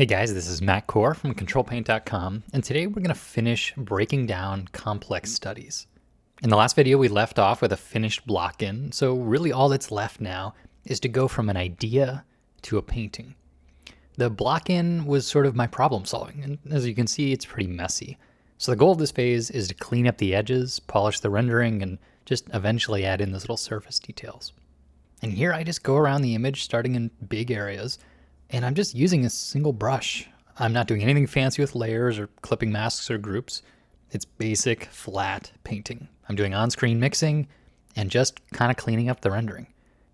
Hey guys, this is Matt Core from Ctrl+Paint.com, and today we're going to finish breaking down complex studies. In the last video, we left off with a finished block-in, so really all that's left now is to go from an idea to a painting. The block-in was sort of my problem solving, and as you can see, it's pretty messy. So the goal of this phase is to clean up the edges, polish the rendering, and just eventually add in those little surface details. And here I just go around the image starting in big areas, and I'm just using a single brush. I'm not doing anything fancy with layers or clipping masks or groups. It's basic, flat painting. I'm doing on-screen mixing and just kind of cleaning up the rendering.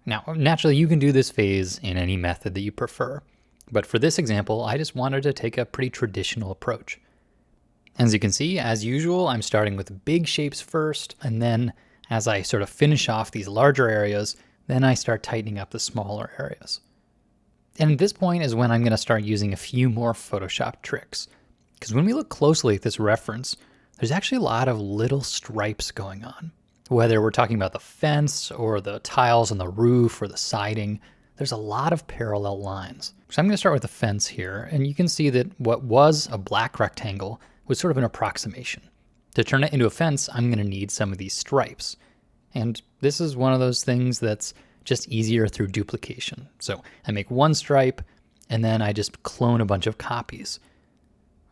Now, naturally, you can do this phase in any method that you prefer. But for this example, I just wanted to take a pretty traditional approach. As you can see, as usual, I'm starting with big shapes first, and then as I sort of finish off these larger areas, then I start tightening up the smaller areas. And at this point is when I'm going to start using a few more Photoshop tricks. Because when we look closely at this reference, there's actually a lot of little stripes going on. Whether we're talking about the fence or the tiles on the roof or the siding, there's a lot of parallel lines. So I'm going to start with the fence here, and you can see that what was a black rectangle was sort of an approximation. To turn it into a fence, I'm going to need some of these stripes. And this is one of those things that's just easier through duplication. So I make one stripe and then I just clone a bunch of copies.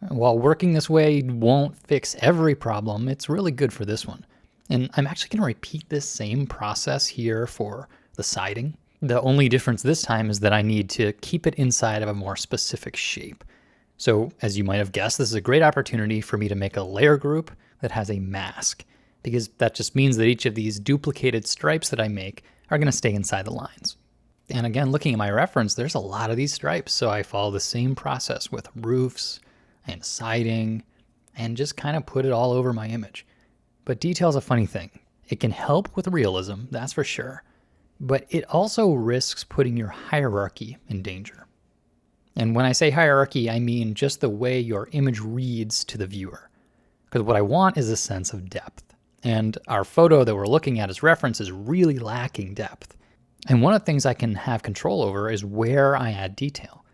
While working this way won't fix every problem, it's really good for this one. And I'm actually going to repeat this same process here for the siding. The only difference this time is that I need to keep it inside of a more specific shape. So as you might have guessed, this is a great opportunity for me to make a layer group that has a mask, because that just means that each of these duplicated stripes that I make are going to stay inside the lines. And again, looking at my reference, there's a lot of these stripes, so I follow the same process with roofs and siding and just kind of put it all over my image. But detail's a funny thing. It can help with realism, that's for sure, but it also risks putting your hierarchy in danger. And when I say hierarchy, I mean just the way your image reads to the viewer. Because what I want is a sense of depth. And our photo that we're looking at as reference is really lacking depth. And one of the things I can have control over is where I add detail.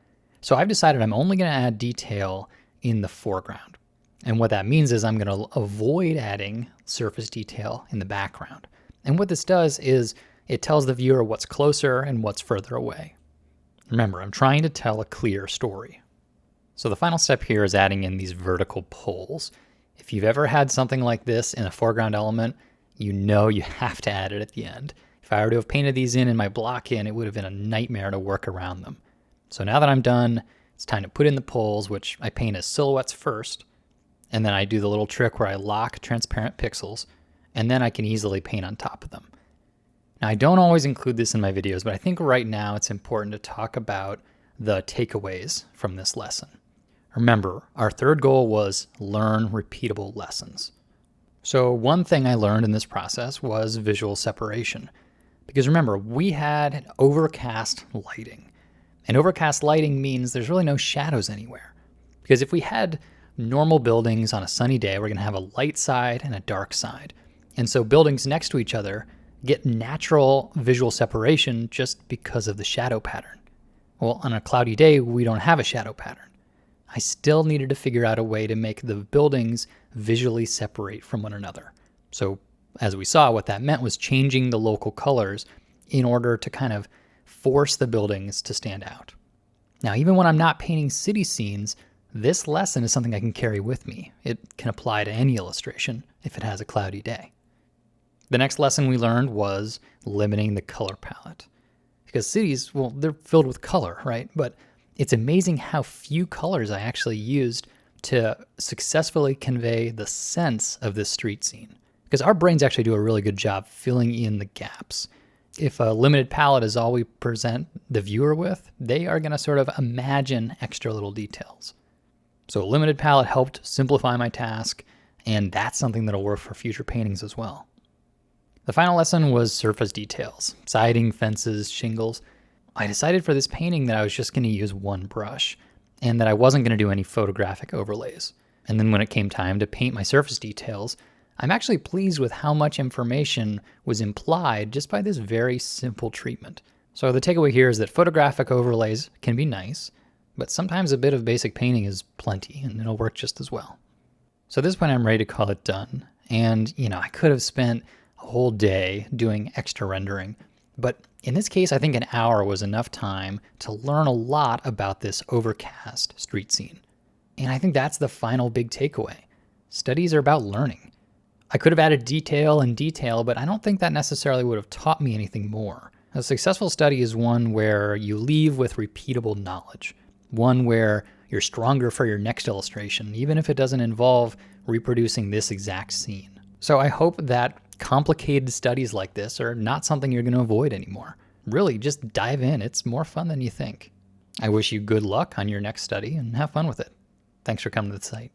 So I've decided I'm only going to add detail in the foreground. And what that means is I'm going to avoid adding surface detail in the background. And what this does is it tells the viewer what's closer and what's further away. Remember, I'm trying to tell a clear story. So the final step here is adding in these vertical poles. If you've ever had something like this in a foreground element, you know you have to add it at the end. If I were to have painted these in my block-in, it would have been a nightmare to work around them. So now that I'm done, it's time to put in the poles, which I paint as silhouettes first, and then I do the little trick where I lock transparent pixels, and then I can easily paint on top of them. Now, I don't always include this in my videos, but I think right now it's important to talk about the takeaways from this lesson. Remember, our third goal was learn repeatable lessons. So one thing I learned in this process was visual separation. Because remember, we had overcast lighting. And overcast lighting means there's really no shadows anywhere. Because if we had normal buildings on a sunny day, we're going to have a light side and a dark side. And so buildings next to each other get natural visual separation just because of the shadow pattern. Well, on a cloudy day, we don't have a shadow pattern. I still needed to figure out a way to make the buildings visually separate from one another. So as we saw, what that meant was changing the local colors in order to kind of force the buildings to stand out. Now, even when I'm not painting city scenes, this lesson is something I can carry with me. It can apply to any illustration if it has a cloudy day. The next lesson we learned was limiting the color palette. Because cities, well, they're filled with color, right? But it's amazing how few colors I actually used to successfully convey the sense of this street scene. Because our brains actually do a really good job filling in the gaps. If a limited palette is all we present the viewer with, they are going to sort of imagine extra little details. So a limited palette helped simplify my task, and that's something that'll work for future paintings as well. The final lesson was surface details, siding, fences, shingles. I decided for this painting that I was just going to use one brush and that I wasn't going to do any photographic overlays. And then when it came time to paint my surface details, I'm actually pleased with how much information was implied just by this very simple treatment. So the takeaway here is that photographic overlays can be nice, but sometimes a bit of basic painting is plenty and it'll work just as well. So at this point I'm ready to call it done. And, I could have spent a whole day doing extra rendering, but in this case I think an hour was enough time to learn a lot about this overcast street scene. And I think that's the final big takeaway. Studies are about learning. I could have added detail and detail, but I don't think that necessarily would have taught me anything more. A successful study is one where you leave with repeatable knowledge, one where you're stronger for your next illustration, even if it doesn't involve reproducing this exact scene. So I hope that complicated studies like this are not something you're going to avoid anymore. Really, just dive in. It's more fun than you think. I wish you good luck on your next study and have fun with it. Thanks for coming to the site.